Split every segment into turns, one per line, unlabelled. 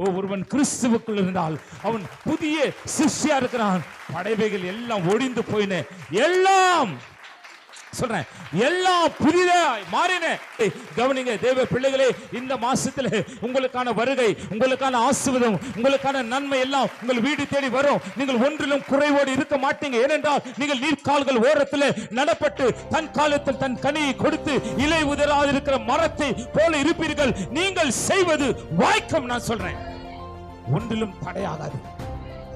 ஒருவன் கிறிஸ்துவுக்குள் இருந்தால் அவன் புதிய சிஷ்யா இருக்கிறான். படைவைகள் எல்லாம் ஒழிந்து போயின, எல்லாம் சொல்றேன், எல்லாம் புதிதாய் மாறின. கவனிங்க தேவ பிள்ளைகளே, இந்த மாசத்துல உங்களுக்கான வருகை, உங்களுக்கான ஆசீர்வாதம், உங்களுக்கான நன்மை எல்லாம் உங்கள் வீடு தேடி வரும். நீங்கள் ஒன்றிலும் குறைவோடு இருக்க மாட்டீங்க. ஏனென்றால் நீங்கள் நீர்க்கால்கள் ஓரத்தில் நடப்பட்டு தன் காலத்தில் தன் கனியை கொடுத்து இலை உதராது இருக்கிற மரத்தை போல இருப்பீர்கள். நீங்கள் செய்வது வாய்க்கும். நான் சொல்றேன், ஒன்றிலும் தடையாகாது.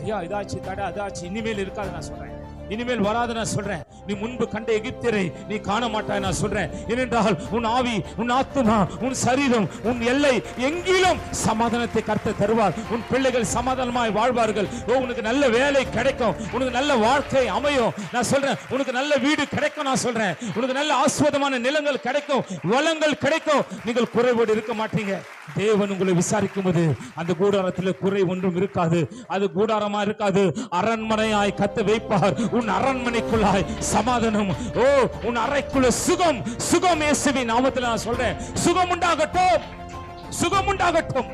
ஐயா இதாச்சு தடை, அதாச்சு, இனிமேல் இருக்காது. நான் சொல்றேன், இனிமேல் வராது. நான் சொல்றேன், நீ முன்பு கண்ட எகிப்தியரை நீ காண மாட்டாய். நான் சொல்றேன், ஏனென்றால் உன் ஆவி, உன் ஆத்துமா, உன் சரீரம், உன் எல்லை எங்கிலும் சமாதானத்தை கர்த்தர் தருவார். உன் பிள்ளைகள் சமாதானமாய் வாழ்வார்கள். உனக்கு நல்ல வேலை கிடைக்கும், உனக்கு நல்ல வாழ்க்கை அமையும். நான் சொல்றேன், உனக்கு நல்ல வீடு கிடைக்கும். நான் சொல்றேன், உனக்கு நல்ல ஆஸ்வாதமான நிலங்கள் கிடைக்கும், வளங்கள் கிடைக்கும். நீங்கள் குறைவோடு இருக்க மாட்டீங்க. தேவன் உங்களை விசாரிக்கும் போது அந்த கூடாரத்தில் குறை ஒன்றும் இருக்காது. அது கூடாரமா இருக்காது, அரண்மனையாய் கத்த வைப்பார். உன் அரண்மனைக்குள்ளாய் சமாதானம், உன் அறைக்குள்ள சுகம். சுகம் இயேசுவின் நாமத்தில் நான் சொல்றேன், சுகம் உண்டாகட்டும், சுகம் உண்டாகட்டும்.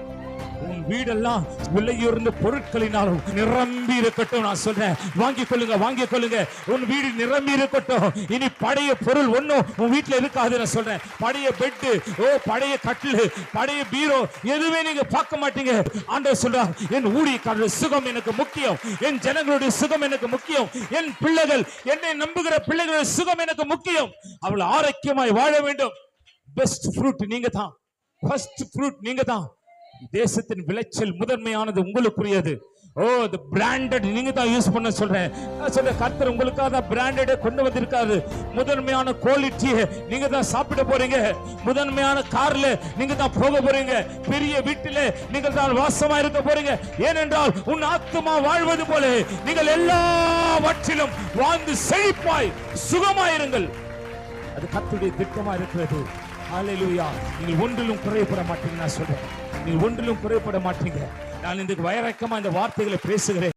உன் வீடெல்லாம் விலையுயர்ந்த பொருட்களினாலும் நிரம்பி இருக்கட்டும். நான் சொல்றேன், வாங்கிக் கொள்ளுங்க, வாங்கிக் கொள்ளுங்க. உன் வீடு நிரம்பி இருக்கட்டும். இனி பழைய பொருள் ஒன்னும் உன் வீட்டுல இருக்காது. நான் சொல்றேன், பழைய பெட்டு, பழைய கட்டில், பழைய பீரோ எதுவுமே நீங்க பார்க்க மாட்டீங்க. ஆண்டவர் சொல்றார், என் ஊழியக்காரர் சுகம் எனக்கு முக்கியம், என் ஜனங்களுடைய சுகம் எனக்கு முக்கியம், என் பிள்ளைகள், என்னை நம்புகிற பிள்ளைகளுடைய சுகம் எனக்கு முக்கியம். அவள் ஆரோக்கியமாய் வாழ வேண்டும். பெஸ்ட் ஃப்ரூட் நீங்க தான், ஃபர்ஸ்ட் ஃப்ரூட் நீங்க தான். தேசத்தின் விளைச்சல் முதன்மையானது உங்களுக்குரியது. the branded நீங்க தான் யூஸ் பண்ண சொல்றேன். நான் சொல்றேன், கர்த்தர் உங்களுக்காக தான் பிராண்டட் கொண்டு வந்திருக்காரு. முதன்மையான குவாலிட்டியை நீங்க தான் சாப்பிட போறீங்க. முதன்மையான கார்ல நீங்க தான் போக போறீங்க. பெரிய வீட்டில நீங்க தான் வாசமா இருக்க போறீங்க. ஏனென்றால் உன் ஆத்துமா வாழ்வது போல நீங்கள் எல்லாவற்றிலும் வாழ்ந்து செழிப்பாய் சுகமாயிருங்கள். அது கர்த்தருடைய திட்டமா இருக்கிறது. ஹல்லேலூயா. நீங்கள் ஒன்றிலும் குறைபட மாட்டீங்க. நான் சொல்றேன், நீ ஒன்றிலும் குறைபட மாட்டீங்க. நான் இந்த வைரக்கமா இந்த வார்த்தைகளை பேசுகிறேன்.